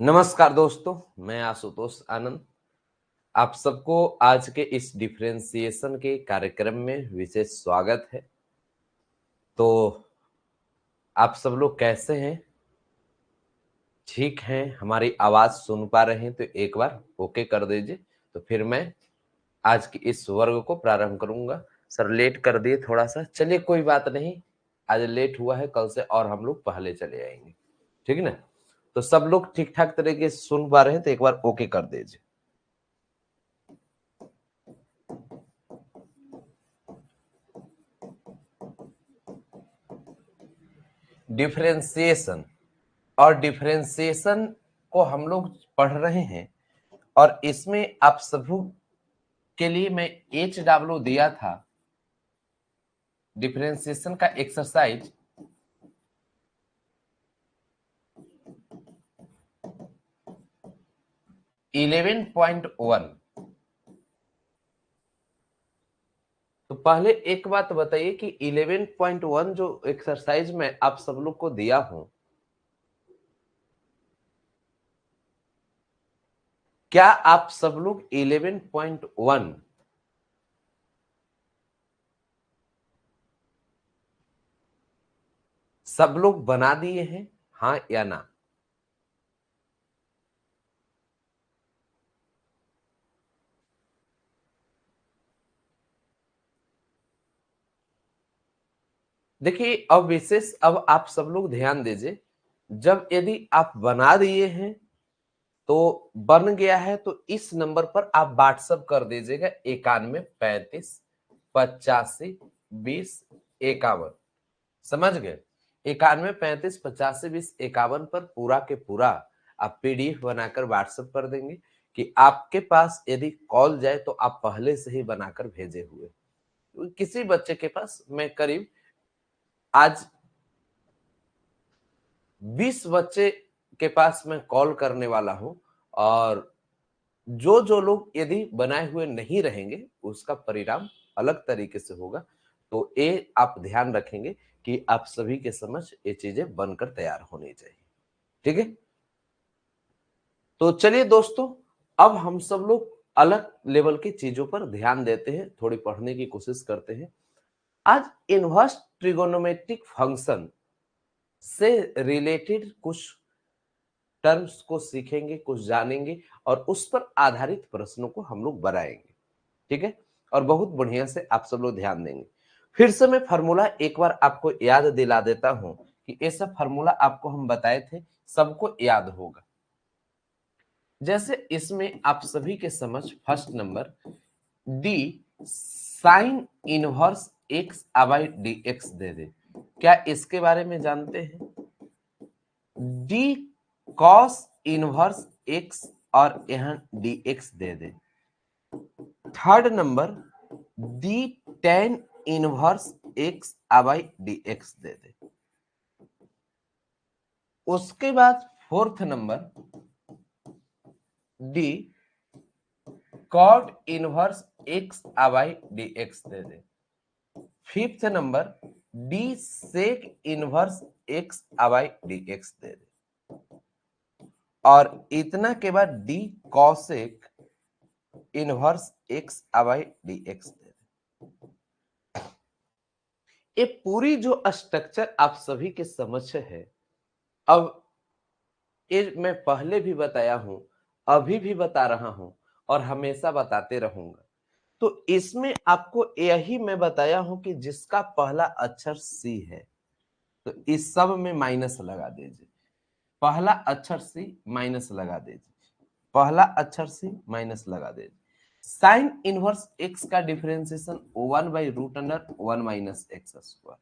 नमस्कार दोस्तों, मैं आशुतोष आनंद आप सबको आज के इस डिफरेंशिएशन के कार्यक्रम में विशेष स्वागत है। तो आप सब लोग कैसे हैं? ठीक हैं? हमारी आवाज सुन पा रहे हैं तो एक बार ओके कर दीजिए, तो फिर मैं आज की इस वर्ग को प्रारंभ करूंगा। सर लेट कर दिए थोड़ा सा, चलिए कोई बात नहीं, आज लेट हुआ है, कल से और हम लोग पहले चले आएंगे, ठीक है ना। तो सब लोग ठीक ठाक तरीके से सुन पा रहे हैं तो एक बार ओके कर दीजिए। डिफरेंशिएशन और डिफरेंशिएशन को हम लोग पढ़ रहे हैं, और इसमें आप सभी के लिए मैं HW दिया था डिफरेंशिएशन का एक्सरसाइज। Eleven point one. तो पहले एक बात बताइए कि 11.1 जो एक्सरसाइज में आप सब लोग को दिया हूं, क्या आप सब लोग 11.1 सब लोग बना दिए हैं, हाँ या ना? देखिए अब विशेष, अब आप सब लोग ध्यान दीजिए, जब यदि आप बना दिए हैं तो बन गया है तो इस नंबर पर आप व्हाट्सएप कर दीजिएगा 91 35 85 20 51। समझ गए? 91 35 85 20 51 पर पूरा के पूरा आप PDF बनाकर व्हाट्सएप कर देंगे कि आपके पास यदि कॉल जाए तो आप पहले से ही बनाकर भेजे हुए। किसी बच्चे के पास मैं करीब आज 20 बच्चे के पास मैं कॉल करने वाला हूं, और जो जो लोग यदि बनाए हुए नहीं रहेंगे उसका परिणाम अलग तरीके से होगा। तो ये आप ध्यान रखेंगे कि आप सभी के समझ ये चीजें बनकर तैयार होनी चाहिए, ठीक है। तो चलिए दोस्तों, अब हम सब लोग अलग लेवल की चीजों पर ध्यान देते हैं, थोड़ी पढ़ने की कोशिश करते हैं। आज इनवर्स ट्रिगोनोमेट्रिक फंक्शन से रिलेटेड कुछ टर्म्स को सीखेंगे, कुछ जानेंगे, और उस पर आधारित प्रश्नों को हम लोग बनाएंगे, ठीक है। और बहुत बढ़िया से आप सब लोग ध्यान देंगे। फिर से मैं फार्मूला एक बार आपको याद दिला देता हूं कि ये सब फार्मूला आपको हम बताए थे, सबको याद होगा। जैसे इसमें आप सभी के समझ first number d sine inverse x by d x दे दे। क्या इसके बारे में जानते हैं? डी कॉस इनवर्स एक्स और यहां डी एक्स दे दे। Third number d tan inverse x by d x दे दे। उसके बाद fourth number d cot inverse x by d x दे दे। Fifth number d sec inverse x by d x दे दे। और इतना के बाद d cosec inverse x by d x दे दे। ये पूरी जो स्ट्रक्चर आप सभी के समझ है। अब ये मैं पहले भी बताया हूं, अभी भी बता रहा हूं, और हमेशा बताते रहूंगा। तो इसमें आपको यही मैं बताया हूं कि जिसका पहला अक्षर सी है तो इस सब में माइनस लगा दीजिए। पहला अक्षर सी माइनस लगा दीजिए, पहला अक्षर सी माइनस लगा दीजिए। साइन इनवर्स एक्स का differentiation 1/√1 minus x square.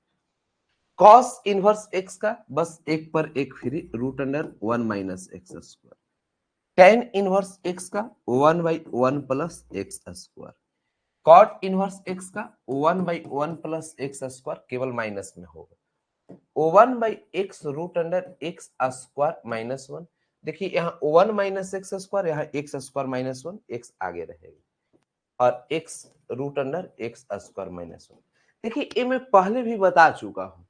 Cos inverse x का बस एक पर एक फ्री √1 minus x square. Tan inverse x का 1/1 plus x square. Cot inverse x का 1/1 प्लस एक्स स्क्वायर केवल माइनस में होगा। 1/x √x square minus 1। देखिए यहाँ 1 माइनस एक्स स्क्वायर, यहाँ एक्स स्क्वायर माइनस 1, एक्स आगे रहेगा, और x √x स्क्वायर माइनस 1। देखिए ये मैं पहले भी बता चुका हूं,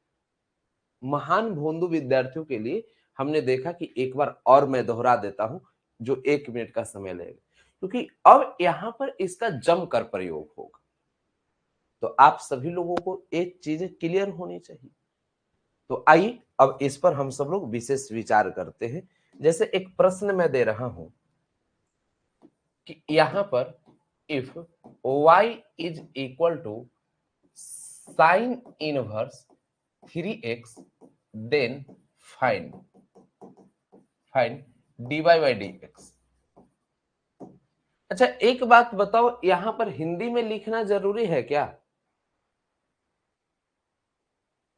महान भोंदू विद्यार्थियों के लिए हमने देखा कि एक बार और मैं दोहरा देता हूं जो 1 मिनट का समय लगेगा, क्योंकि अब यहां पर इसका जमकर प्रयोग होगा, तो आप सभी लोगों को एक चीजें क्लियर होनी चाहिए। तो आइए अब इस पर हम सब लोग विशेष विचार करते हैं। जैसे एक प्रश्न मैं दे रहा हूं कि यहां पर if y is equal to sine inverse 3x then find dy by dx। अच्छा एक बात बताओ, यहां पर हिंदी में लिखना जरूरी है क्या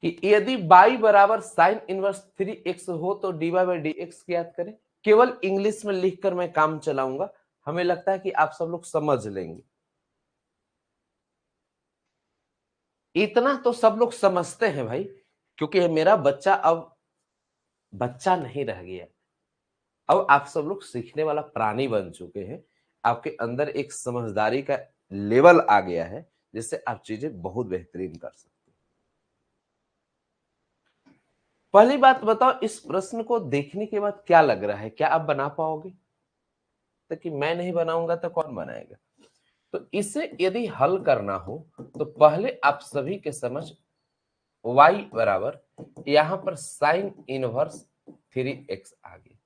कि यदि y बराबर साइन इनवर्स 3x हो तो dy by dx ज्ञात करें? केवल इंग्लिश में लिखकर मैं काम चलाऊंगा, हमें लगता है कि आप सब लोग समझ लेंगे। इतना तो सब लोग समझते हैं भाई, क्योंकि मेरा बच्चा अब बच्चा नहीं रह गया, अब आप सब लोग सीखने वाला प्राणी बन चुके हैं। आपके अंदर एक समझदारी का लेवल आ गया है, जिससे आप चीजें बहुत बेहतरीन कर सकते हैं। पहली बात बताओ, इस प्रश्न को देखने के बाद क्या लग रहा है, क्या आप बना पाओगे? तो कि मैं नहीं बनाऊंगा तो कौन बनाएगा? तो इसे यदि हल करना हो तो पहले आप सभी के समझ y बराबर यहां पर साइन इनवर्स 3x आ गया,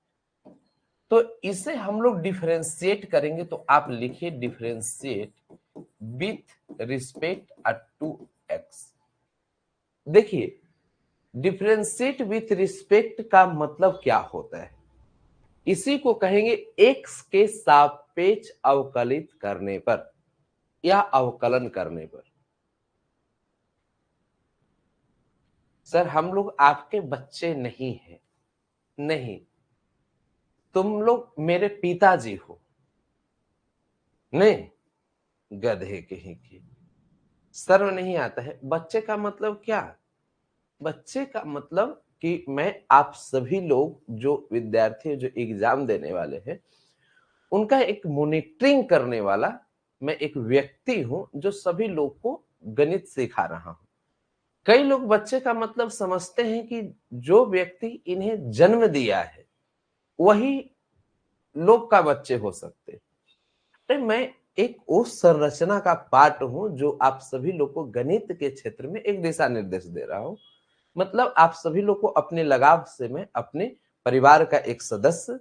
तो इसे हम लोग डिफरेंशिएट करेंगे। तो आप लिखिए differentiate with respect to x। देखिए डिफरेंशिएट विथ रिस्पेक्ट का मतलब क्या होता है, इसी को कहेंगे x के सापेक्ष अवकलित करने पर या अवकलन करने पर। सर हम लोग आपके बच्चे नहीं हैं, नहीं, तुम लोग मेरे पिताजी हो। नहीं, गधे कहीं की, शर्म नहीं आता है? बच्चे का मतलब क्या? बच्चे का मतलब कि मैं आप सभी लोग जो विद्यार्थी जो एग्जाम देने वाले हैं उनका एक मॉनिटरिंग करने वाला मैं एक व्यक्ति हूं, जो सभी लोग को गणित सिखा रहा हूं। कई लोग बच्चे का मतलब समझते हैं कि जो व्यक्ति इन्हें जन्म दिया है वही लोग का बच्चे हो सकते हैं। अरे मैं एक उस संरचना का पार्ट हूं जो आप सभी लोग को गणित के क्षेत्र में एक दिशा निर्देश दे रहा हूं। मतलब आप सभी लोग को अपने लगाव से मैं अपने परिवार का एक सदस्य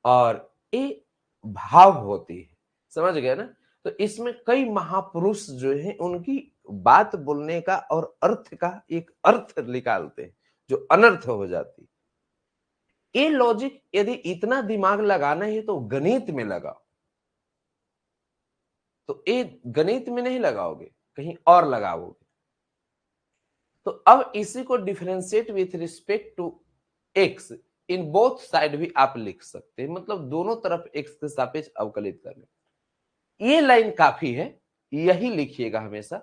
और ये भाव होती है, समझ गए ना? तो इसमें कई महापुरुष जो हैं उनकी बात बोलने का और अर्थ का एक अर्थ निकालते हैं जो अनर्थ हो जाती है। ये लॉजिक यदि इतना दिमाग लगाना है तो गणित में लगाओ, तो ये गणित में नहीं लगाओगे कहीं और लगाओगे। तो अब इसी को differentiate with respect to x in both side भी आप लिख सकते हैं, मतलब दोनों तरफ एक्स के सापेक्ष अवकलित करने। ये लाइन काफी है, यही लिखिएगा हमेशा,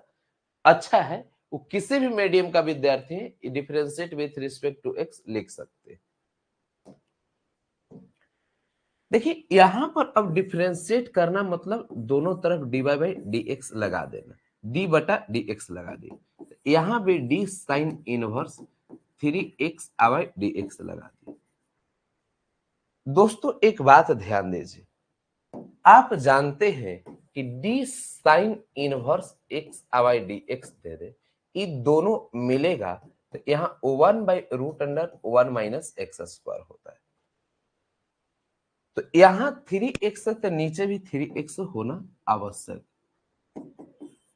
अच्छा है। वो किसी भी मीडियम का विद्यार्थी है differentiate with respect to x लिख सकते हैं। देखिए यहां पर अब डिफरेंशिएट करना मतलब दोनों तरफ dy बाई डी एक्स लगा देना, d बटा डी एक्स लगा दिया, यहां भी d sine inverse 3x by d x लगा दिया। दोस्तों एक बात ध्यान दीजिए, आप जानते हैं कि d sine inverse x by d x दे दे, ये दोनों मिलेगा तो यहाँ 1 by root under 1 minus x square होता है। तो यहां 3x तो नीचे भी 3x होना आवश्यक।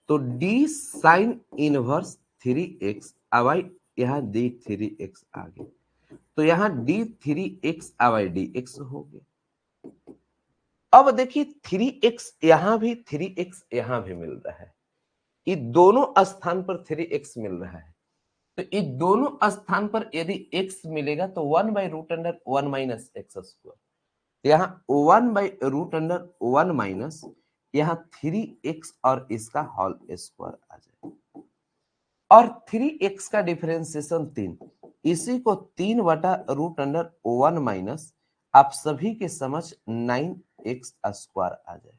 तो d sine inverse 3x by यहाँ d 3x आ गया, तो यहाँ d 3x by d x हो गया। अब देखिए 3x यहां भी 3x यहां भी मिल रहा है, ये दोनों स्थान पर 3x मिल रहा है। तो ये दोनों स्थान पर यदि x मिलेगा तो 1 by root under 1 minus x square, यहाँ 1 बाई रूट अंडर 1 माइनस यहाँ 3x और इसका होल स्क्वायर आ जाए, और 3x का डिफरेंशिएशन 3, इसी को 3 बटा रूट अंडर 1 माइनस आप सभी के समझ 9x स्क्वायर आ जाए।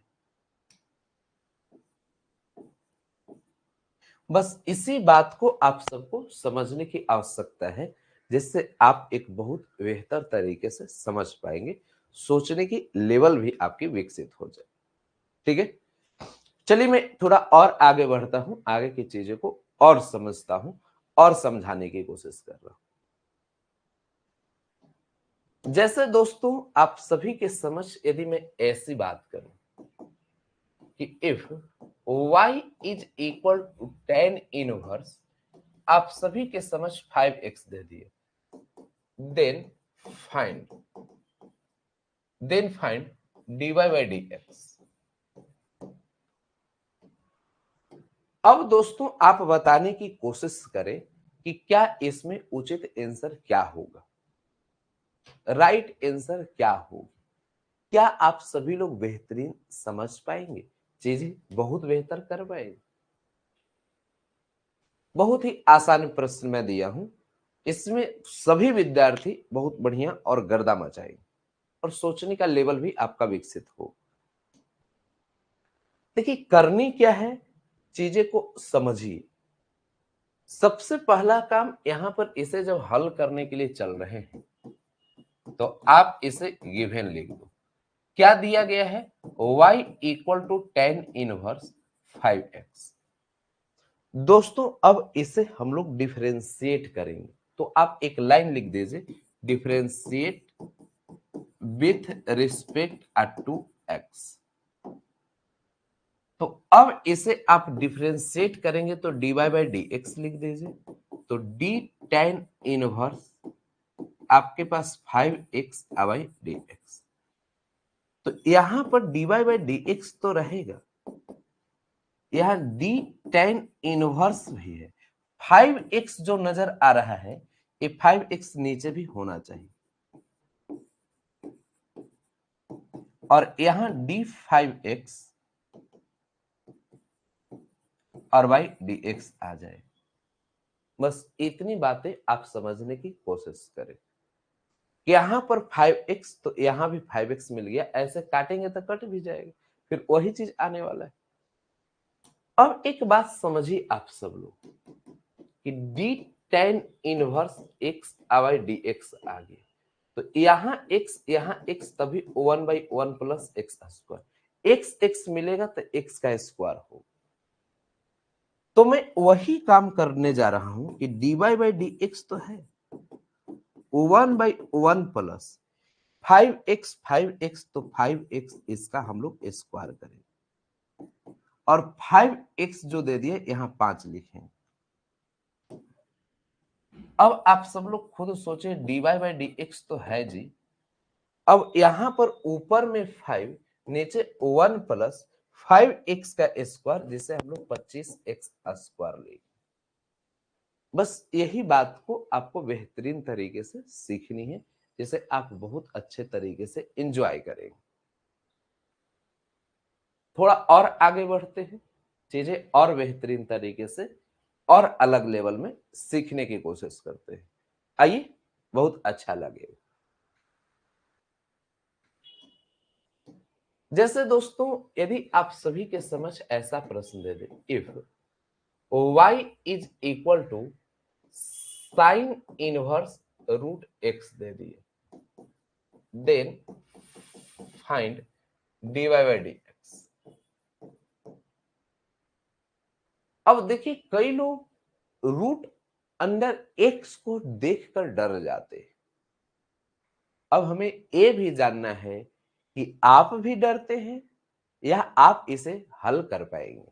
बस इसी बात को आप सबको समझने की आवश्यकता है। जिससे आप एक बहुत बेहतर तरीके से समझ पाएंगे, सोचने की लेवल भी आपकी विकसित हो जाए। ठीक है, चलिए मैं थोड़ा और आगे बढ़ता हूं, आगे की चीजों को और समझता हूं और समझाने की कोशिश कर रहा हूं। जैसे दोस्तों आप सभी के समझ यदि मैं ऐसी बात करूं कि if y is equal to tan inverse, आप सभी के समझ 5x दे दिए, then find dy by dx। अब दोस्तों आप बताने की कोशिश करें कि क्या इसमें उचित आंसर क्या होगा, राइट आंसर क्या होगा। क्या आप सभी लोग बेहतरीन समझ पाएंगे, चीजें बहुत बेहतर कर पाएंगे। बहुत ही आसान प्रश्न मैं दिया हूं, इसमें सभी विद्यार्थी बहुत बढ़िया और गर्दा मचाएंगे और सोचने का लेवल भी आपका विकसित हो। देखिए करनी क्या है, चीजें को समझिए। सबसे पहला काम यहां पर इसे जब हल करने के लिए चल रहे हैं तो आप इसे गिवन लिख दो। क्या दिया गया है, y equal to tan inverse 5x। दोस्तों अब इसे हम लोग डिफरेंशिएट करेंगे, तो आप एक लाइन लिख दीजिए, differentiate with respect to x। तो अब इसे आप डिफरेंशिएट करेंगे तो dy बाई डी एक्स लिख दीजिए, तो d tan इनवर्स आपके पास 5x बाई डी एक्स। तो यहां पर dy बाई डी एक्स तो रहेगा, यहां d tan इनवर्स भी है। 5x जो नजर आ रहा है ये 5x नीचे भी होना चाहिए, और यहां d5x और बाई dx आ जाए। बस इतनी बातें आप समझने की कोशिश करें। यहां पर 5x तो यहां भी 5x मिल गया, ऐसे काटेंगे तो कट भी जाएगा, फिर वही चीज आने वाला है। अब एक बात समझिए आप सब लोग कि d tan inverse x by dx आ गया, तो यहाँ x तभी 1/1 प्लस एक्स स्क्वायर, x मिलेगा तो x का स्क्वायर हो। तो मैं वही काम करने जा रहा हूं कि dy बाई डी एक्स तो है 1/1 प्लस 5x तो 5x इसका हम लोग स्क्वायर करेंगे, और 5x जो दे दिए यहां 5 लिखेंगे। अब आप सब लोग खुद सोचे, dy बाई डी एक्स तो है जी, अब यहां पर ऊपर में 5 नीचे 1 प्लस 5x का स्क्वायर, जिसे हम लोग 25x स्क्वायर लेंगे। बस यही बात को आपको बेहतरीन तरीके से सीखनी है, जिसे आप बहुत अच्छे तरीके से एंजॉय करेंगे। थोड़ा और आगे बढ़ते हैं, चीजें और बेहतरीन तरीके से और अलग लेवल में सीखने की कोशिश करते हैं। आइए, बहुत अच्छा लगेगा। जैसे दोस्तों यदि आप सभी के समझ ऐसा प्रश्न दे दे, if y is equal to sine inverse root x दे दिए, then find dy by d x. अब देखिए कई लोग रूट अंडर x को देखकर डर जाते हैं। अब हमें ये भी जानना है कि आप भी डरते हैं या आप इसे हल कर पाएंगे,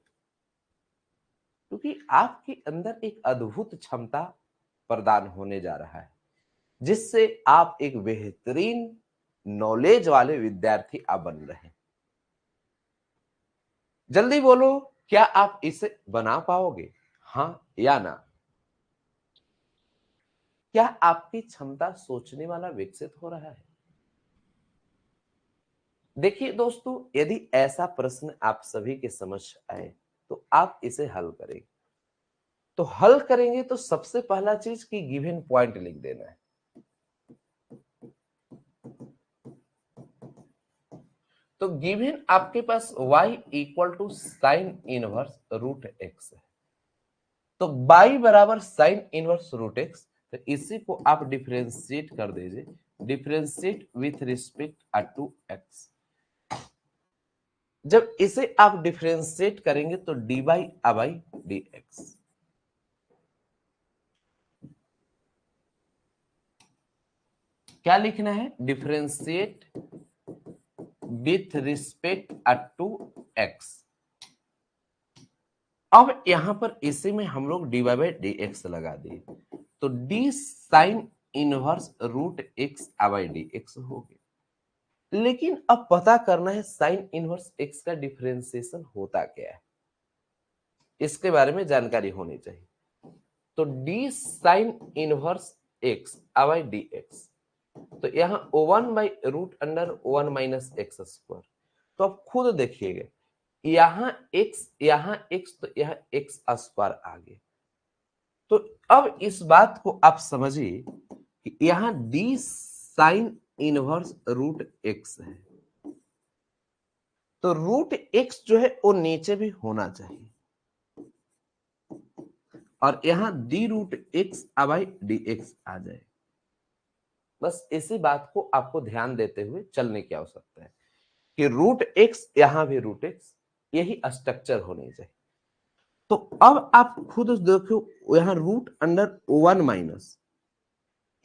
क्योंकि आपके अंदर एक अद्भुत क्षमता प्रदान होने जा रहा है, जिससे आप एक बेहतरीन नॉलेज वाले विद्यार्थी आप बन रहे हैं। जल्दी बोलो, क्या आप इसे बना पाओगे, हाँ या ना? क्या आपकी क्षमता सोचने वाला विकसित हो रहा है? देखिए दोस्तों, यदि ऐसा प्रश्न आप सभी के समझ आए तो आप इसे हल करेंगे। तो हल करेंगे तो सबसे पहला चीज की गिवन पॉइंट लिख देना है। तो गिवन आपके पास y equal to sine inverse root x है, तो y बराबर साइन इनवर्स रूट एक्स, तो इसी को आप डिफरेंशिएट कर दीजिए, differentiate with respect to x. जब इसे आप डिफरेंशिएट करेंगे तो डी बाई डी एक्स, क्या लिखना है, differentiate with respect to x. अब यहां पर इसी में हम लोग डी बाई डी एक्स लगा दिए, तो d sine inverse root x by d x हो गया। लेकिन अब पता करना है साइन इनवर्स एक्स का डिफरेंशिएशन होता क्या है, इसके बारे में जानकारी होनी चाहिए। तो d sine inverse x by d x, तो यहां one by root under one minus x square. तो अब खुद देखिएगा, यहां x तो यह एक्स स्क्वायर आ गया। तो अब इस बात को आप समझिए कि यहां d sine inverse root x है, तो रूट एक्स जो है वो नीचे भी होना चाहिए, और यहां d root x by d x आ जाए। बस इसी बात को आपको ध्यान देते हुए चलने की आवश्यकता है कि रूट एक्स यहां भी रूट एक्स, यही स्ट्रक्चर होनी चाहिए। तो अब आप खुद देखो, यहां रूट अंडर वन माइनस,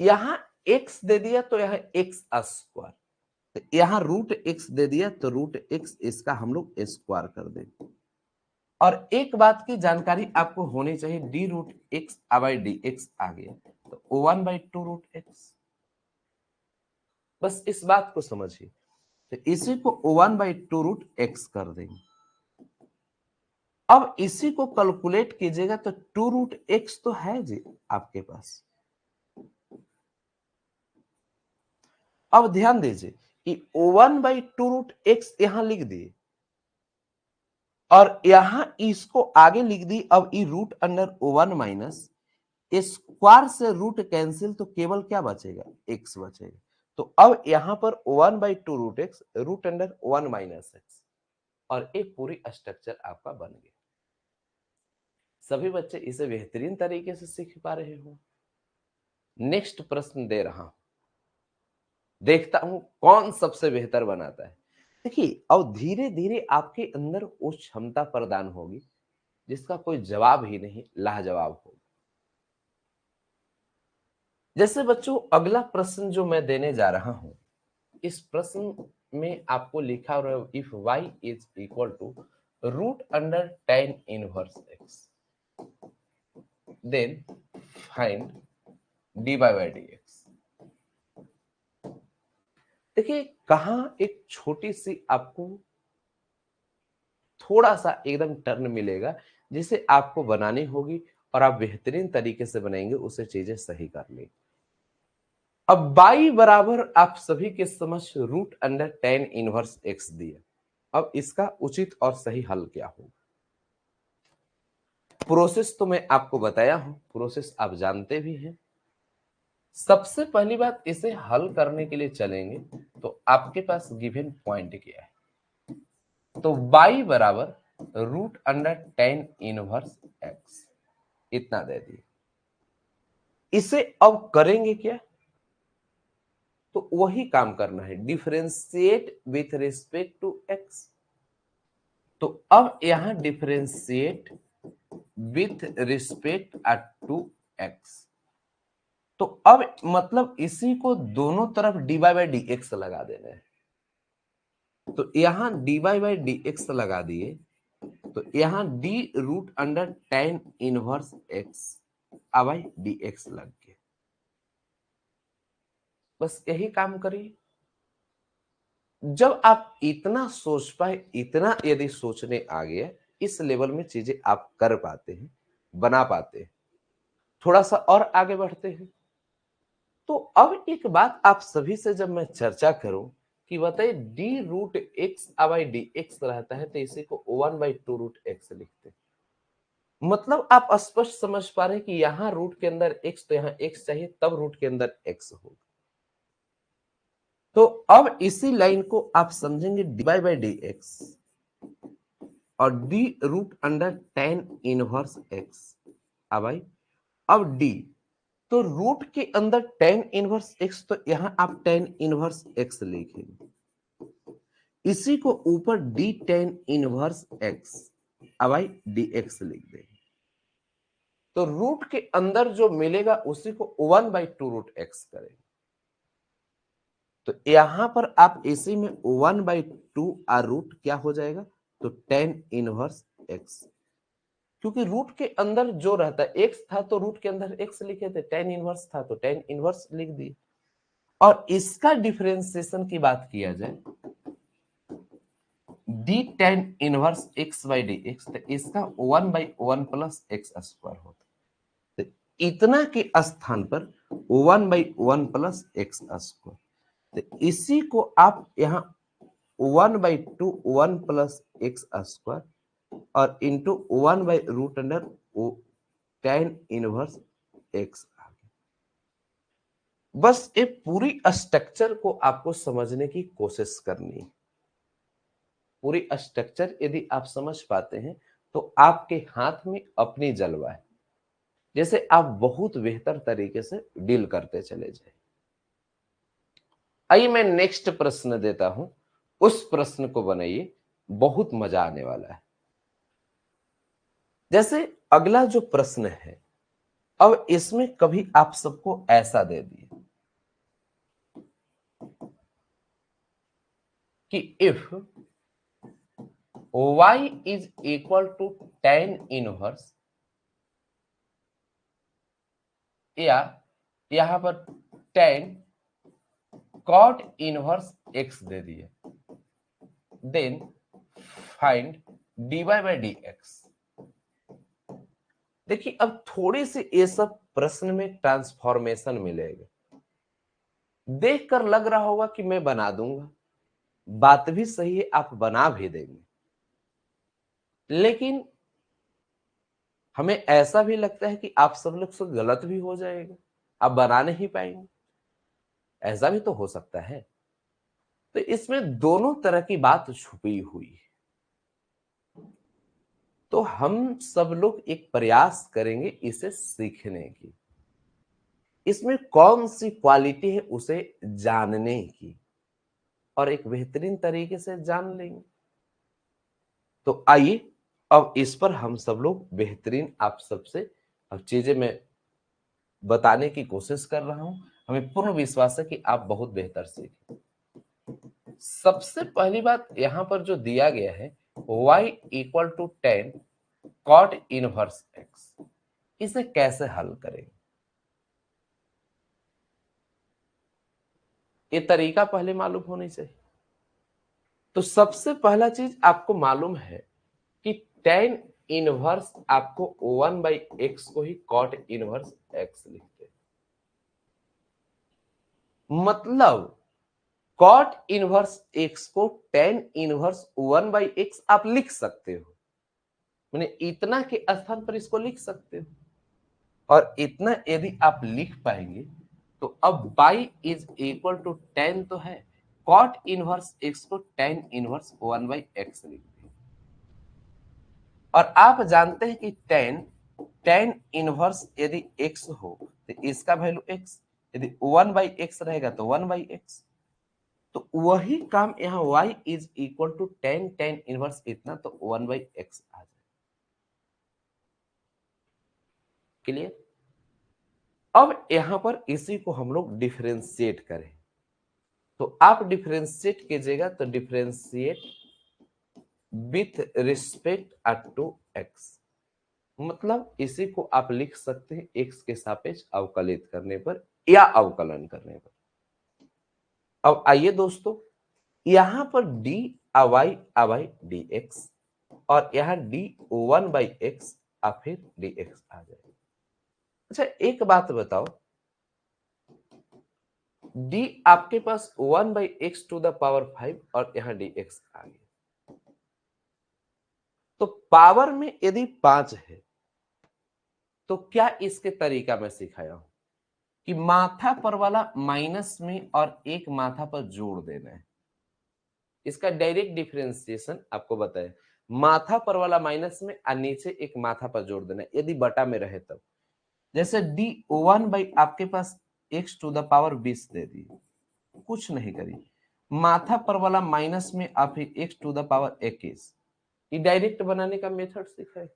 यहां एक्स दे दिया तो यहां एक्स स्क्वायर, तो यहां रूट एक्स दे दिया तो रूट एक्स, इसका हम लोग स्क्वायर कर देंगे। और एक बात की जानकारी आपको होनी चाहिए, d root x by d x आ गया, तो one by two root x. बस इस बात को समझिए, तो इसी को one by two root x कर देंगे। अब इसी को कैलकुलेट कीजिएगा तो टू रूट एक्स तो है जी आपके पास। अब ध्यान दीजिए कि one by two root x यहां लिख दिए, और यहां इसको आगे लिख दी। अब ई root under one minus square से रूट कैंसिल, तो केवल क्या बचेगा, एक्स बचेगा। तो अब यहां पर one by two root x root under one minus x, और एक पूरी स्ट्रक्चर आपका बन गया। सभी बच्चे इसे बेहतरीन तरीके से सीख पा रहे हो। नेक्स्ट प्रश्न दे रहा हूं, देखता हूं कौन सबसे बेहतर बनाता है। देखिए, अब धीरे धीरे आपके अंदर उस क्षमता प्रदान होगी जिसका कोई जवाब ही नहीं, लाजवाब होगा। जैसे बच्चों, अगला प्रश्न जो मैं देने जा रहा हूं, इस प्रश्न में आपको लिखा रहा है, if y is equal to root under tan inverse x, then find d by d x. देखिए, कहां एक छोटी सी आपको थोड़ा सा एकदम टर्न मिलेगा, जिसे आपको बनानी होगी, और आप बेहतरीन तरीके से बनाएंगे, उसे चीजें सही कर लेंगे। अब बाई बराबर आप सभी के समझ root under tan inverse x दिया। अब इसका उचित और सही हल क्या होगा? प्रोसेस तो मैं आपको बताया हूं, प्रोसेस आप जानते भी हैं। सबसे पहली बात, इसे हल करने के लिए चलेंगे तो आपके पास गिवन पॉइंट क्या है, तो y बराबर root under tan inverse x, इतना दे दिए। इसे अब करेंगे क्या, तो वही काम करना है, differentiate with respect to x. तो अब यहां differentiate with respect to x, तो अब मतलब इसी को दोनों तरफ डी बाई डी एक्स लगा देना है। तो यहां डी बाई डी एक्स लगा दिए, तो यहां d root under tan inverse x by d x लग गया। बस यही काम करिए। जब आप इतना सोच पाए, इतना यदि सोचने आ गया, इस लेवल में चीजें आप कर पाते हैं, बना पाते हैं, थोड़ा सा और आगे बढ़ते हैं। तो अब एक बात आप सभी से जब मैं चर्चा करूं कि बताइए, d root x by d x रहता है, तो इसी को one by two root x लिखते हैं। मतलब आप स्पष्ट समझ पा रहे हैं कि यहां रूट के अंदर एक्स, तो यहां एक्स चाहिए, तब रूट के अंदर एक्स होगा। तो अब इसी लाइन को आप समझेंगे डी बाई डी एक्स और d root under tan inverse x. अब डी तो रूट के अंदर tan इनवर्स x, तो यहां आप tan इनवर्स x लिखेंगे, इसी को ऊपर d tan inverse x अबाई dx लिख देंगे। तो रूट के अंदर जो मिलेगा उसी को 1/2 रूट x करेंगे। तो यहां पर आप इसी में 1/2 रूट क्या हो जाएगा, तो tan इनवर्स x, क्योंकि रूट के अंदर जो रहता है x था तो रूट के अंदर x लिखे थे, tan इनवर्स था तो tan इनवर्स लिख दिए। और इसका डिफरेंशिएशन की बात किया जाए, d tan inverse x by d x, तो इसका 1/1 प्लस एक्स स्क्वायर होता है। तो इतना के स्थान पर 1/1 प्लस एक्स स्क्वायर, तो इसी को आप यहाँ 1/2 1 प्लस एक्स स्क्वायर और इंटू 1/√अंडर tan इनवर्स एक्स। बस ये पूरी स्ट्रक्चर को आपको समझने की कोशिश करनी है। पूरी स्ट्रक्चर यदि आप समझ पाते हैं तो आपके हाथ में अपनी जलवा है, जैसे आप बहुत बेहतर तरीके से डील करते चले जाए। आइए मैं नेक्स्ट प्रश्न देता हूं, उस प्रश्न को बनाइए, बहुत मजा आने वाला है। जैसे अगला जो प्रश्न है, अब इसमें कभी आप सबको ऐसा दे दिए कि if y is equal to tan inverse, या यहां पर tan cot इनवर्स x दे दिए, then find dy by d x. देखिए अब थोड़ी सी ये सब प्रश्न में ट्रांसफॉर्मेशन मिलेगा, देखकर लग रहा होगा कि मैं बना दूंगा, बात भी सही है, आप बना भी देंगे, लेकिन हमें ऐसा भी लगता है कि आप सब लोग से गलत भी हो जाएगा, आप बना नहीं पाएंगे, ऐसा भी तो हो सकता है। तो इसमें दोनों तरह की बात छुपी हुई है। तो हम सब लोग एक प्रयास करेंगे इसे सीखने की, इसमें कौन सी क्वालिटी है उसे जानने की, और एक बेहतरीन तरीके से जान लेंगे। तो आइए अब इस पर हम सब लोग बेहतरीन आप सबसे अब चीजें मैं बताने की कोशिश कर रहा हूं, हमें पूर्ण विश्वास है कि आप बहुत बेहतर सीखें। सबसे पहली बात यहां पर जो दिया गया है y equal to tan cot inverse x, इसे कैसे हल करेंगे, ये तरीका पहले मालूम होनी चाहिए। तो सबसे पहला चीज आपको मालूम है कि tan इनवर्स आपको 1/x को ही cot इनवर्स x लिखते हैं, मतलब cot इनवर्स x को tan इनवर्स 1/x आप लिख सकते हो, मैंने इतना के स्थान पर इसको लिख सकते हो। और इतना यदि आप लिख पाएंगे तो अब y is equal to tan तो है, cot इनवर्स x को tan इनवर्स 1/x लिखते हैं। और आप जानते हैं कि tan इनवर्स यदि x हो तो इसका वैल्यू x, यदि 1/x रहेगा तो 1/x। तो वही काम यहाँ y is equal to tan inverse इतना, तो 1/x आ जाए। क्लियर? अब यहां पर इसी को हम लोग डिफरेंशिएट करें, तो आप डिफरेंशिएट कीजिएगा, तो differentiate with respect to x, मतलब इसी को आप लिख सकते हैं x के सापेक्ष अवकलित करने पर या अवकलन करने पर। अब आइए दोस्तों, यहां पर d अवाई अवाई dx और यहां d 1/x और फिर dx आ जाएगा। अच्छा एक बात बताओ, d आपके पास 1/x टू द पावर 5 और यहां dx आ गया, तो पावर में यदि 5 है तो क्या इसके तरीका मैं सिखाया हूं कि माथा पर वाला माइनस में और एक माथा पर जोड़ देना है, इसका डायरेक्ट डिफरेंशिएशन आपको बताया, माथा पर वाला माइनस में और नीचे एक माथा पर जोड़ देना है, यदि बटा में रहे तब। जैसे डी 1 आपके पास x टू द पावर 20 दे दी, कुछ नहीं करी, माथा पर वाला माइनस में आप x टू द पावर 21, ये डायरेक्ट बनाने का मेथड सिखाए।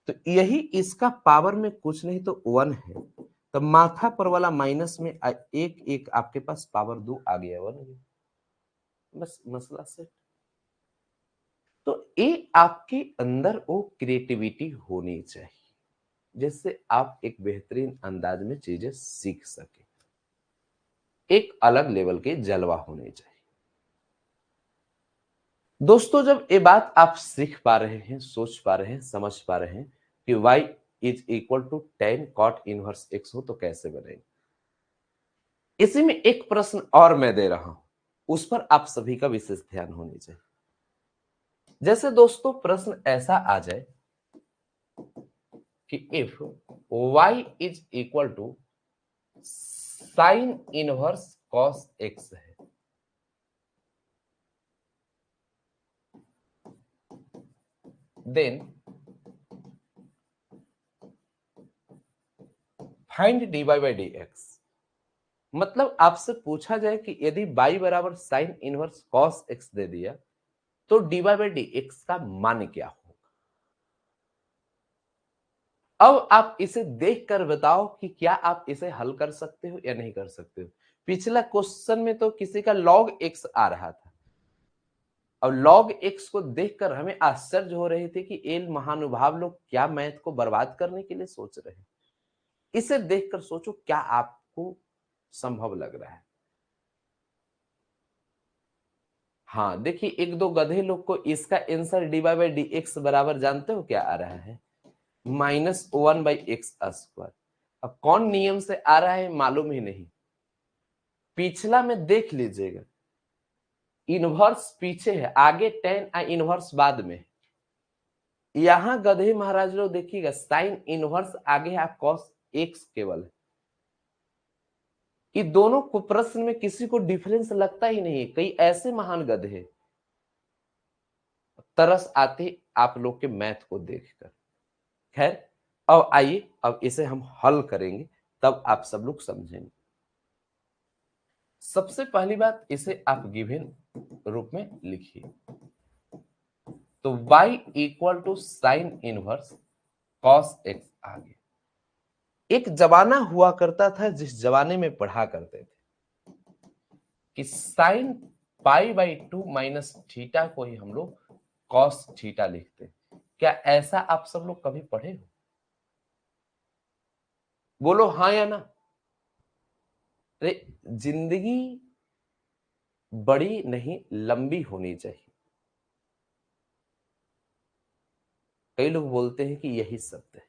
तो यही इसका पावर में कुछ नहीं तो 1 है, तो माथा पर वाला माइनस में एक एक आपके पास पावर 2 आ गया 1, बस मसला सेट। तो ये आपके अंदर वो क्रिएटिविटी होनी चाहिए जिससे आप एक बेहतरीन अंदाज में चीजें सीख सके, एक अलग लेवल के जलवा होने चाहिए। दोस्तों जब ये बात आप सीख पा रहे हैं, सोच पा रहे हैं, समझ पा रहे हैं कि y is equal to tan cot inverse x हो तो कैसे बनेगा, इसी में एक प्रश्न और मैं दे रहा हूं, उस पर आप सभी का विशेष ध्यान होना चाहिए। जैसे दोस्तों प्रश्न ऐसा आ जाए कि if y is equal to sine inverse cos x है, then find dy by dx। मतलब आपसे पूछा जाए कि यदि y बराबर साइन इनवर्स cos x दे दिया तो dy बाई dx का मान क्या होगा। अब आप इसे देखकर बताओ कि क्या आप इसे हल कर सकते हो या नहीं कर सकते हो। पिछला क्वेश्चन में तो किसी का log x आ रहा था, और log x को देखकर हमें आश्चर्य हो रहे थे कि ये महानुभाव लोग क्या मैथ को बर्बाद करने के लिए सोच रहे हैं। इसे देखकर सोचो क्या आपको संभव लग रहा है। हाँ देखिए, एक दो गधे लोग को इसका answer dy by d x बराबर जानते हो क्या आ रहा है, -1/x²। अब कौन नियम से आ रहा है मालूम ही नहीं। पिछला में देख लीजिएगा, इनवर्स पीछे है, आगे tan इनवर्स बाद में। यहां गधे महाराज लोग देखिएगा साइन इनवर्स आगे है, cos x केवल है। ये दोनों को प्रश्न में किसी को डिफरेंस लगता ही नहीं है। कई ऐसे महान गधे तरस आते आप लोग के मैथ को देखकर। खैर अब आइए, अब इसे हम हल करेंगे तब आप सब लोग समझेंगे। सबसे पहली बात, इसे आप गिवन रूप में लिखिए। तो y equal to sine inverse cos x आ गया। एक जमाना हुआ करता था जिस जमाने में पढ़ा करते थे कि साइन π/2 माइनस थीटा को ही हम लोग cos थीटा लिखते। क्या ऐसा आप सब लोग कभी पढ़े हो? बोलो हाँ या ना। अरे जिंदगी बड़ी नहीं लंबी होनी चाहिए। कई लोग बोलते हैं कि यही सत्य है,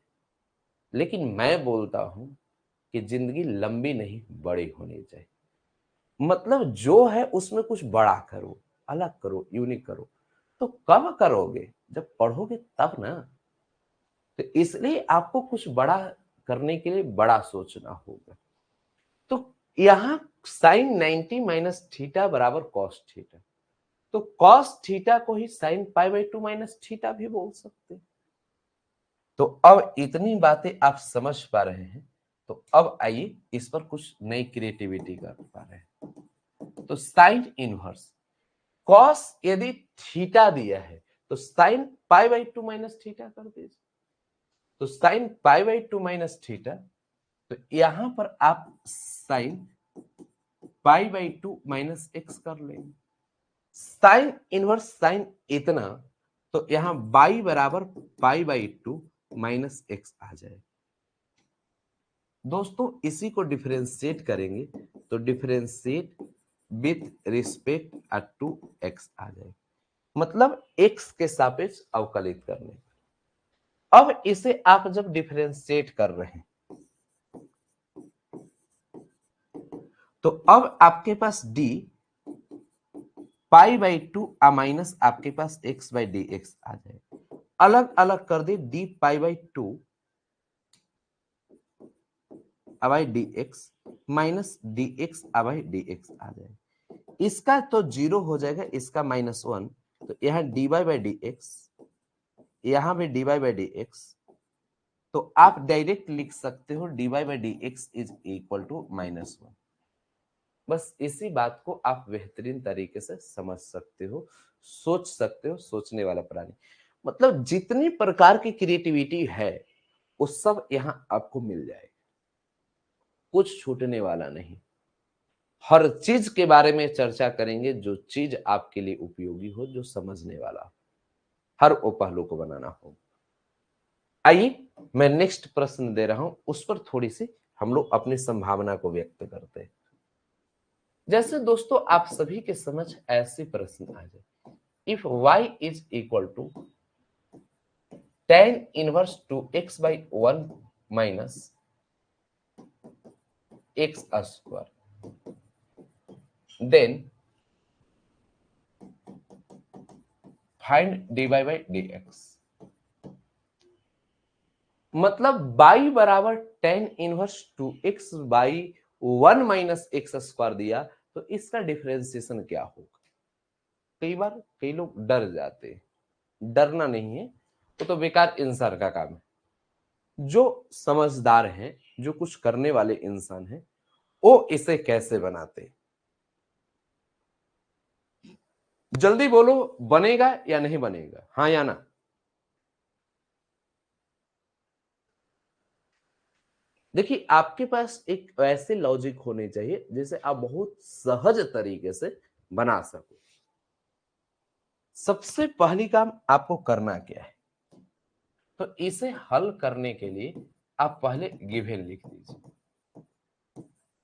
लेकिन मैं बोलता हूं कि जिंदगी लंबी नहीं बड़ी होनी चाहिए। मतलब जो है उसमें कुछ बड़ा करो, अलग करो, यूनिक करो। तो कब करोगे? जब पढ़ोगे तब ना। तो इसलिए आपको कुछ बड़ा करने के लिए बड़ा सोचना होगा। तो यहां साइन 90 माइनस थीटा बराबर कॉस थीटा, तो कॉस थीटा को ही साइन π/2 माइनस थीटा भी बोल सकते हैं। तो अब इतनी बातें आप समझ पा रहे हैं, तो अब आइए इस पर कुछ नई क्रिएटिविटी कर पा रहे हैं। तो साइन इनवर्स कॉस यदि थीटा दिया है तो साइन π/2 माइनस थीटा कर दीजिए। तो साइन π/2 माइनस थीटा, तो यहां पर आप साइन π/2 माइनस एक्स कर लेंगे। साइन इनवर्स साइन इतना, तो यहां y बराबर π/2 माइनस एक्स आ जाए। दोस्तों इसी को डिफरेंशिएट करेंगे तो differentiate with respect to x आ जाए, मतलब x के सापेक्ष अवकलित करने। अब इसे आप जब डिफरेंशिएट कर रहे हैं तो अब आपके पास d π/2 माइनस आपके पास x/dx आ जाए। अलग अलग कर दे, d π/2 dx minus dx dx आ जाए। इसका तो 0 हो जाएगा, इसका -1, तो यहां dy/dx, यहां भी dy/dx, तो आप डायरेक्ट लिख सकते हो dy by d x is equal to -1। बस इसी बात को आप बेहतरीन तरीके से समझ सकते हो, सोच सकते हो, सोचने वाला प्राणी। मतलब जितनी प्रकार की क्रिएटिविटी है वो सब यहां आपको मिल जाएगा, कुछ छूटने वाला नहीं। हर चीज के बारे में चर्चा करेंगे जो चीज आपके लिए उपयोगी हो, जो समझने वाला हो, हर वो पहलू को बनाना हो। आइए मैं नेक्स्ट प्रश्न दे रहा हूं, उस पर थोड़ी सी हम लोग अपनी संभावना को व्यक्त करते हैं। जैसे दोस्तों आप सभी के समझ ऐसे प्रश्न आ जाए, if y is equal to tan inverse 2x by 1 minus x square, then find dy by dx। मतलब y बराबर tan inverse 2x by 1 minus x square दिया, तो इसका डिफरेंशिएशन क्या होगा। कई बार कई लोग डर जाते हैं, डरना नहीं है, वो तो बेकार इंसान का काम है। जो समझदार हैं, जो कुछ करने वाले इंसान हैं, वो इसे कैसे बनाते। जल्दी बोलो, बनेगा या नहीं बनेगा, हाँ या ना। देखिए आपके पास एक ऐसे लॉजिक होने चाहिए जिसे आप बहुत सहज तरीके से बना सको। सबसे पहली काम आपको करना क्या है, तो इसे हल करने के लिए आप पहले गिवन लिख दीजिए।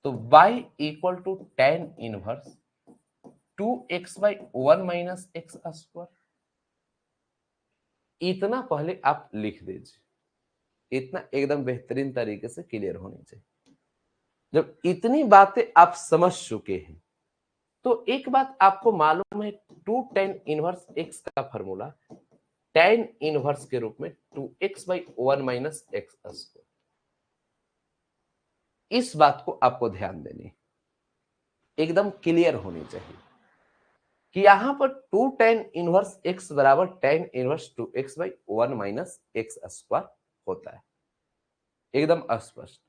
तो y equal to tan inverse 2x by 1 minus x square, इतना पहले आप लिख दीजिए। इतना एकदम बेहतरीन तरीके से क्लियर होनी चाहिए। जब इतनी बातें आप समझ चुके हैं, तो एक बात आपको मालूम है, 2 tan इनवर्स x का फॉर्मूला tan इनवर्स के रूप में 2x by 1 minus x square. इस बात को आपको ध्यान देनी है, एकदम क्लियर होनी चाहिए कि यहां पर 2 tan इनवर्स x बराबर tan inverse 2x by 1 minus x square होता है, एकदम स्पष्ट।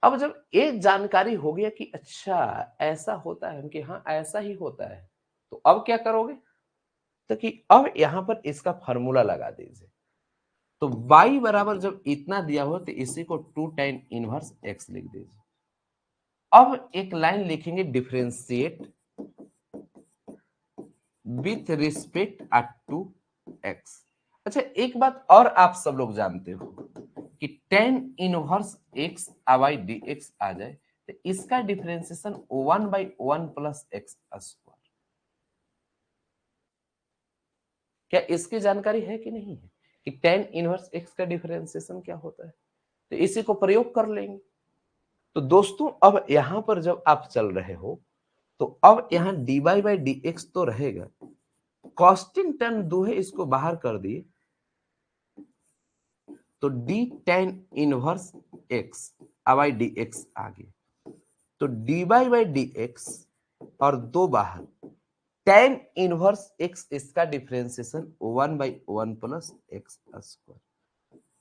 अब जब एक जानकारी हो गया कि अच्छा ऐसा होता है, कि हाँ ऐसा ही होता है, तो अब क्या करोगे, तो कि अब यहां पर इसका फॉर्मूला लगा दीजिए। तो y बराबर जब इतना दिया हो तो इसी को 2 tan इनवर्स x लिख दीजिए। अब एक लाइन लिखेंगे, differentiate with respect to x। अच्छा एक बात और आप सब लोग जानते हो कि tan inverse x by d x आ जाए तो इसका differentiation 1 by 1 plus x square. क्या इसकी जानकारी है कि नहीं है कि tan इनवर्स x का डिफरेंशिएशन क्या होता है, तो इसी को प्रयोग कर लेंगे। तो दोस्तों अब यहां पर जब आप चल रहे हो, तो अब यहां dy बाई डी एक्स तो रहेगा, कॉस्टिंग टर्म दो है, इसको बाहर कर दिए, तो d tan inverse x by d x आ गया। तो dy बाई डी एक्स और दो बाहर, tan इनवर्स x इसका differentiation 1 by 1 plus x square.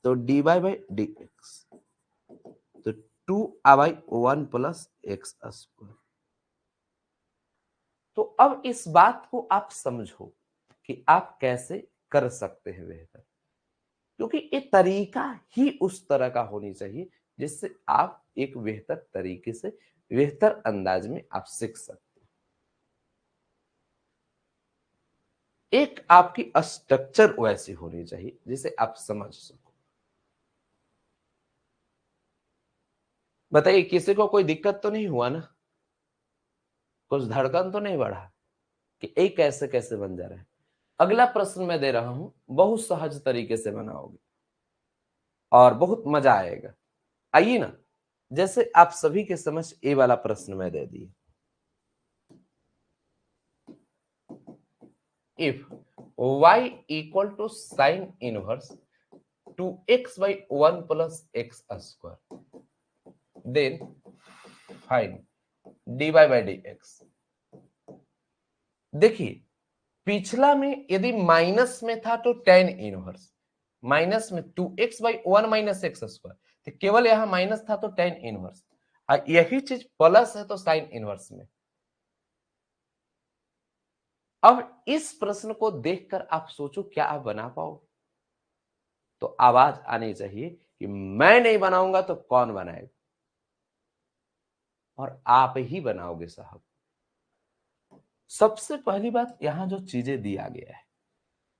तो dy बाई डी एक्स तो 2 बाई 1 प्लस एक्स स्क्वायर। तो अब इस बात को आप समझो कि आप कैसे कर सकते हैं बेहतर, क्योंकि ये तरीका ही उस तरह का होनी चाहिए जिससे आप एक बेहतर तरीके से, बेहतर अंदाज में आप सीख सकते। एक आपकी स्ट्रक्चर वैसी होनी चाहिए जिसे आप समझ सको। बताइए किसी को कोई दिक्कत तो नहीं हुआ ना, कुछ धड़कन तो नहीं बढ़ा कि एक कैसे कैसे बन जा रहा है। अगला प्रश्न मैं दे रहा हूं, बहुत सहज तरीके से बनाओगे और बहुत मजा आएगा। आइए ना, जैसे आप सभी के समझ ए वाला प्रश्न मैं दे दिए, if y equal to sine inverse 2x by 1 plus x square, then find dy by d x. देखिए पिछला में यदि माइनस में था तो tan इनवर्स, माइनस में 2x by 1 minus x square, तो केवल यहां माइनस था तो tan इनवर्स, और यही चीज प्लस है तो साइन इनवर्स में। अब इस प्रश्न को देखकर आप सोचो क्या आप बना पाओगे? तो आवाज आनी चाहिए कि मैं नहीं बनाऊंगा तो कौन बनाएगा? और आप ही बनाओगे साहब। सबसे पहली बात, यहां जो चीजें दिया गया है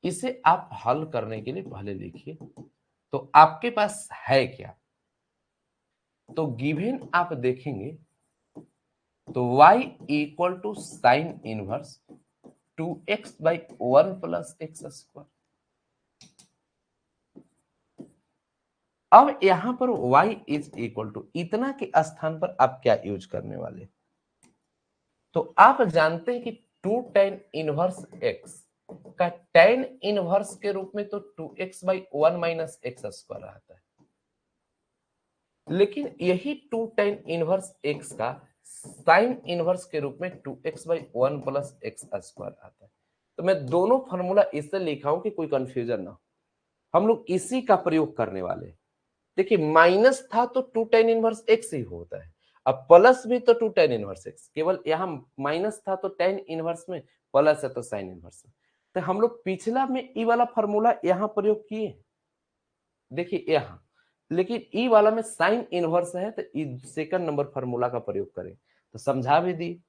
इसे आप हल करने के लिए पहले लिखिए। तो आपके पास है क्या? तो गिवन आप देखेंगे तो y equal to sine inverse 2x by 1 plus x square. अब यहां पर y इज इक्वल टू इतना के स्थान पर आप क्या यूज करने वाले? तो आप जानते हैं कि 2 tan इनवर्स x का tan इनवर्स के रूप में तो 2x by 1 minus x square आता है, लेकिन यही 2 tan इनवर्स x का साइन इनवर्स के रूप में 2x by 1 plus x square आता है। तो मैं दोनों फॉर्मूला इससे लिखा हूं कि कोई कंफ्यूजन ना हो, हम लोग इसी का प्रयोग करने वाले हैं। देखिए माइनस था तो 2 tan इनवर्स x ही होता है, अब प्लस भी तो 2 tan इनवर्स x, केवल यहां माइनस था तो tan इनवर्स में, प्लस है तो साइन इनवर्स में। तो हम लोग पिछला में ई वाला फॉर्मूला यहां प्रयोग किए, देखिए यहां, लेकिन ई वाला में साइन इनवर्स है तो ई सेकंड नंबर फॉर्मूला का प्रयोग करें, तो समझा भी दी।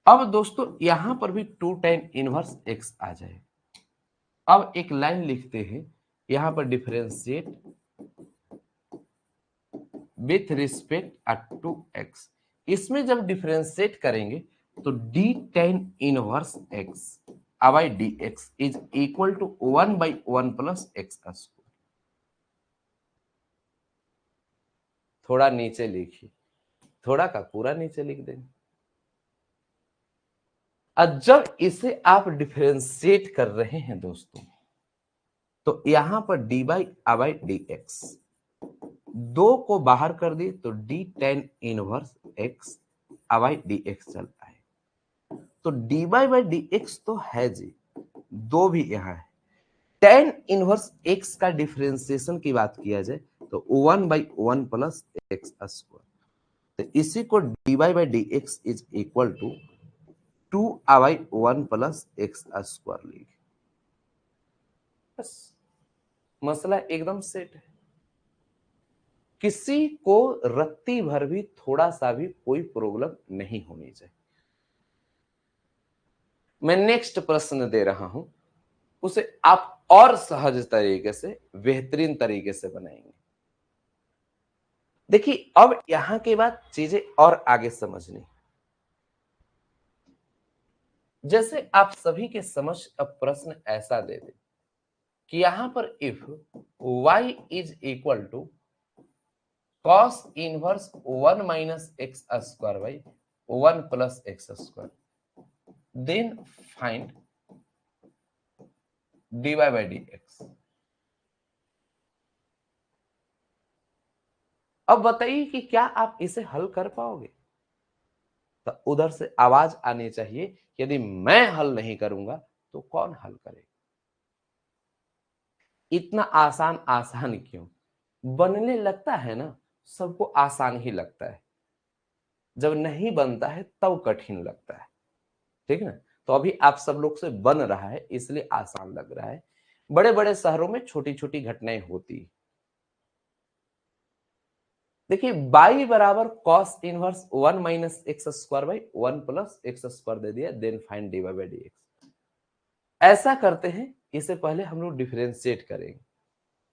अब दोस्तों यहां पर भी 2 tan इनवर्स x आ जाए। अब एक लाइन लिखते हैं यहां पर, differentiate with respect to x। इसमें जब डिफरेंशिएट करेंगे तो d tan inverse x by dx is equal to 1 by 1 plus x square. थोड़ा नीचे लिखिए, थोड़ा का पूरा नीचे लिख देंगे। अब जब इसे आप डिफरेंशिएट कर रहे हैं दोस्तों, तो यहां पर dy बाई dx, दो को बाहर कर दिए तो d tan inverse x by dx चलता है। तो dy बाई dx तो है जी, दो भी यहां है। tan इनवर्स x का डिफरेंशिएशन की बात किया जाए तो 1 बाई 1 प्लस एक्स स्क्वायर, तो इसी को dy by dx is equal to 2 by 1 plus x square लिखे। बस मसला एकदम सेट है। किसी को रत्ती भर भी थोड़ा सा भी कोई प्रॉब्लम नहीं होनी चाहिए। मैं नेक्स्ट प्रश्न दे रहा हूं, उसे आप और सहज तरीके से, बेहतरीन तरीके से बनाएंगे। देखिए अब यहां के बाद चीजें और आगे समझनी, जैसे आप सभी के समझ अब प्रश्न ऐसा दे दे कि यहां पर if y is equal to cos inverse 1 minus x square by 1 plus x square, then find dy by dx। अब बताइए कि क्या आप इसे हल कर पाओगे? तो उधर से आवाज आनी चाहिए, यदि मैं हल नहीं करूंगा तो कौन हल करेगा? इतना आसान आसान क्यों? बनने लगता है ना, सबको आसान ही लगता है, जब नहीं बनता है तब कठिन लगता है, ठीक ना? तो अभी आप सब लोग से बन रहा है इसलिए आसान लग रहा है। बड़े बड़े शहरों में छोटी छोटी घटनाएं होती है। देखिए y बराबर cos inverse 1 minus x square by 1 plus x square दे दिया, then find dy by dx। ऐसा करते हैं, इसे पहले हम लोग डिफरेंशिएट करेंगे,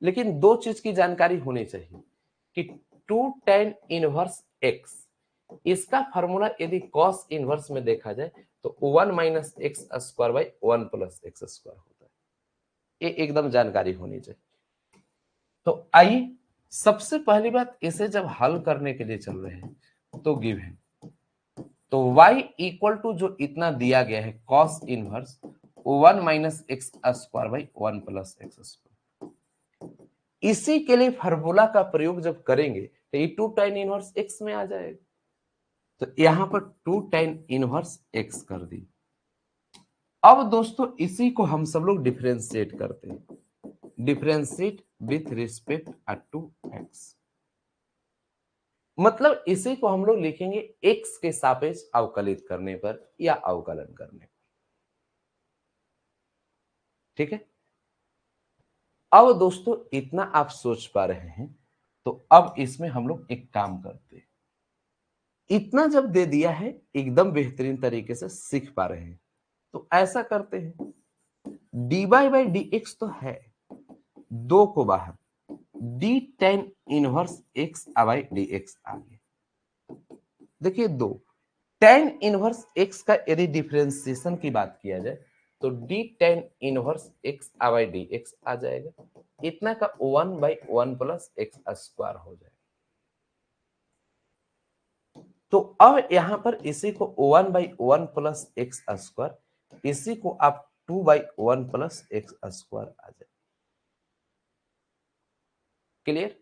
लेकिन दो चीज की जानकारी होनी चाहिए कि 2 tan इनवर्स x, इसका फॉर्मूला यदि cos इनवर्स में देखा जाए तो 1 minus x square by 1 plus x square होता है। ये एकदम जानकारी होनी चाहिए। तो आइए सबसे पहली बात, इसे जब हल करने के लिए चल रहे हैं तो गिवन, तो y इक्वल टू जो इतना दिया गया है cos inverse 1 minus x square by 1 plus x square, इसी के लिए फार्मूला का प्रयोग जब करेंगे तो ये 2 tan इनवर्स x में आ जाएगा। तो यहां पर 2 tan इनवर्स x कर दी, अब दोस्तों इसी को हम सब लोग डिफरेंशिएट करते हैं, differentiate with respect to x. मतलब इसी को हम लोग लिखेंगे एक्स के सापेक्ष अवकलित करने पर या अवकलन करने पर। ठीक है, अब दोस्तों इतना आप सोच पा रहे हैं, तो अब इसमें हम लोग एक काम करते हैं। इतना जब दे दिया है, एकदम बेहतरीन तरीके से सीख पा रहे हैं, तो ऐसा करते हैं, dy बाई डी एक्स तो है, दो को बाहर, d tan inverse x by d x आ गया। देखिए दो टेन इनवर्स एक्स का यदि डिफरेंशिएशन की बात किया जाए तो d tan inverse x by d x आ जाएगा, इतना का 1/1 प्लस एक्स स्क्वायर हो जाएगा। तो अब यहां पर इसी को 1/1 प्लस एक्स स्क्वायर, इसी को आप 2/1 प्लस एक्स स्क्वायर आ जाए। क्लियर?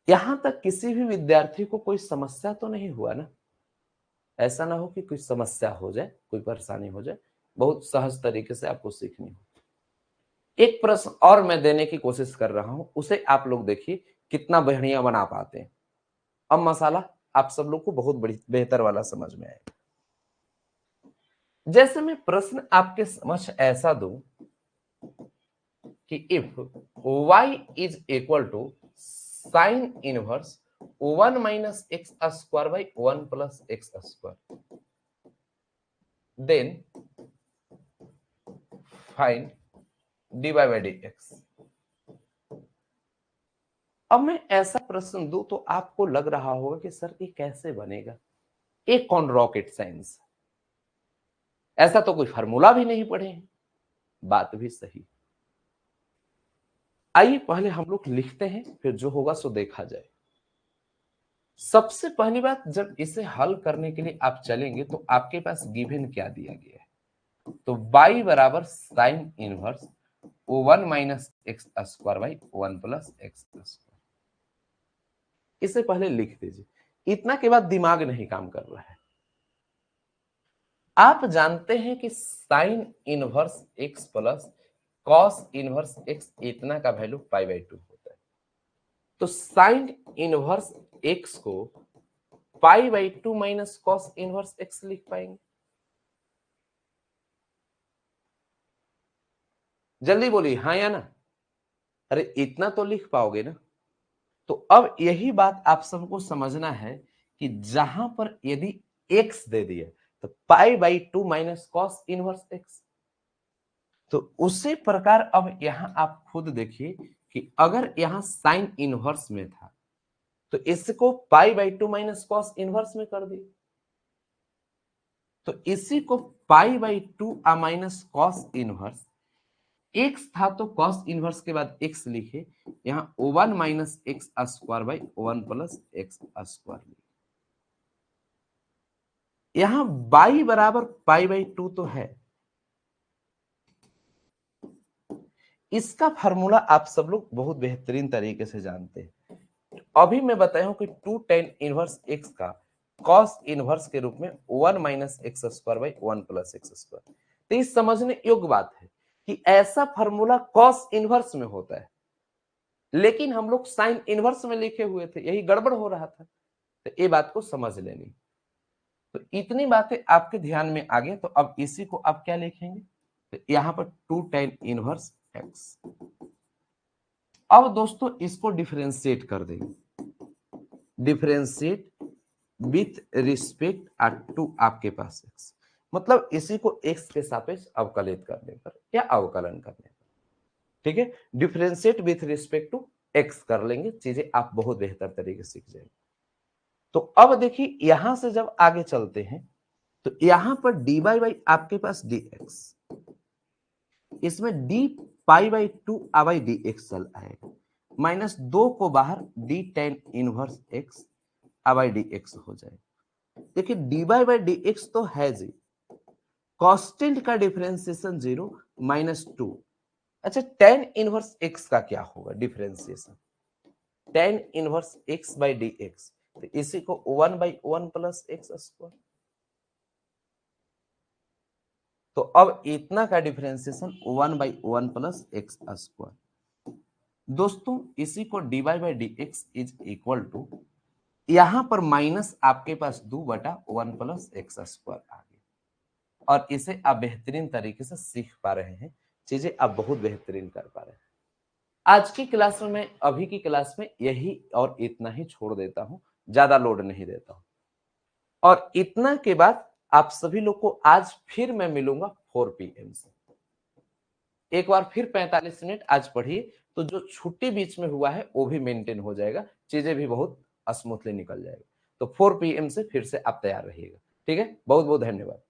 यहां तक किसी भी विद्यार्थी को कोई समस्या तो नहीं हुआ ना? ऐसा ना हो कि कोई समस्या हो जाए, कोई परेशानी हो जाए, बहुत सहज तरीके से आपको सीखनी हो। एक प्रश्न और मैं देने की कोशिश कर रहा हूं, उसे आप लोग देखिए कितना बढ़िया बना पाते हैं। अब मसाला आप सब लोग को बहुत बड़ी बेहतर वाला समझ में आएगा। जैसे मैं प्रश्न आपके समझ ऐसा दूं कि if y is equal to sine inverse 1 minus x square by 1 plus x square, then find dy by d x. अब मैं ऐसा प्रश्न दूं तो आपको लग रहा होगा कि सर ये कैसे बनेगा, एक कौन रॉकेट साइंस, ऐसा तो कोई फार्मूला भी नहीं पढ़े हैं। बात भी सही। आइए पहले हम लोग लिखते हैं, फिर जो होगा सो देखा जाए। सबसे पहली बात, जब इसे हल करने के लिए आप चलेंगे तो आपके पास गिवन क्या दिया गया है, तो y बराबर sine inverse 1 minus x square by 1 plus x square. इसे पहले लिख दीजिए, इतना के बाद दिमाग नहीं काम कर रहा है। आप जानते हैं कि sign inverse x plus cos inverse x इतना का वैल्यू π/2 होता है। तो साइन इनवर्स एक्स को π/2 माइनस कॉस इनवर्स एक्स लिख पाएंगे? जल्दी बोलिए हाँ या ना। अरे इतना तो लिख पाओगे ना। तो अब यही बात आप सबको समझना है कि जहां पर यदि x दे दिया तो π/2 माइनस कॉस इनवर्स एक्स, तो उसी प्रकार अब यहां आप खुद देखिए कि अगर यहां साइन इनवर्स में था तो इसको π/2 माइनस कॉस इनवर्स में कर दिए, तो इसी को π/2 माइनस कॉस इनवर्स, एक्स था तो कॉस इनवर्स के बाद एक्स लिखे, यहां 1 minus x square by 1 plus x square लिखे। यहां y बराबर π/2 तो है, इसका फार्मूला आप सब लोग बहुत बेहतरीन तरीके से जानते हैं। अभी मैं बताया हूं कि 2 tan इनवर्स x का cos इनवर्स के रूप में 1 minus x square by 1 plus x square. तो ये समझने योग्य बात है कि ऐसा फार्मूला cos इनवर्स में होता है, लेकिन हम लोग साइन इनवर्स में लिखे हुए थे, यही गड़बड़ हो रहा था। तो ये बात को समझ लेनी। तो इतनी बातें आपके ध्यान में आ गई, तो अब इसी को आप क्या लिखेंगे, तो यहां पर 2 tan इनवर्स एक्स। अब दोस्तों इसको डिफरेंशिएट कर देंगे, डिफरेंशिएट विथ रिस्पेक्ट टू आपके पास एक्स, मतलब इसी को एक्स के सापेक्ष अवकलित करने पर या अवकलन करने पर। ठीक है, differentiate with respect to x कर लेंगे, चीजें आप बहुत बेहतर तरीके से सीख जाएंगे। तो अब देखिए यहां से जब आगे चलते हैं तो यहां पर dy बाई आपके पास dx, इसमें d π/2 बाई डी एक्स चल आएगा, माइनस 2 को बाहर d tan inverse x by d x हो जाएगा। देखिए dy बाई डी एक्स तो है जी, कांस्टेंट का डिफरेंशिएशन 0 माइनस 2। अच्छा tan इनवर्स x का क्या होगा differentiation, tan inverse x by d x, तो इसी को 1/1 प्लस एक्स स्क्वायर। तो अब इतना का डिफरेंशिएशन 1/1 प्लस एक्स स्क्वायर। दोस्तों इसी को dy by d x is equal to, यहां पर माइनस आपके पास 2/1 प्लस एक्स स्क्वायर आ गया। और इसे आप बेहतरीन तरीके से सीख पा रहे हैं, चीजें आप बहुत बेहतरीन कर पा रहे हैं। आज की क्लास में मैं अभी की क्लास में यही और इतना ही छोड़ देता हूं, ज्यादा लोड नहीं देता हूं। और इतना के बाद आप सभी लोग को आज फिर मैं मिलूंगा 4 PM से। एक बार फिर 45 मिनट आज पढ़िए, तो जो छुट्टी बीच में हुआ है वो भी मेंटेन हो जाएगा, चीजें भी बहुत स्मूथली निकल जाएगी। तो 4 PM से फिर से आप तैयार रहिएगा। ठीक है, बहुत बहुत धन्यवाद।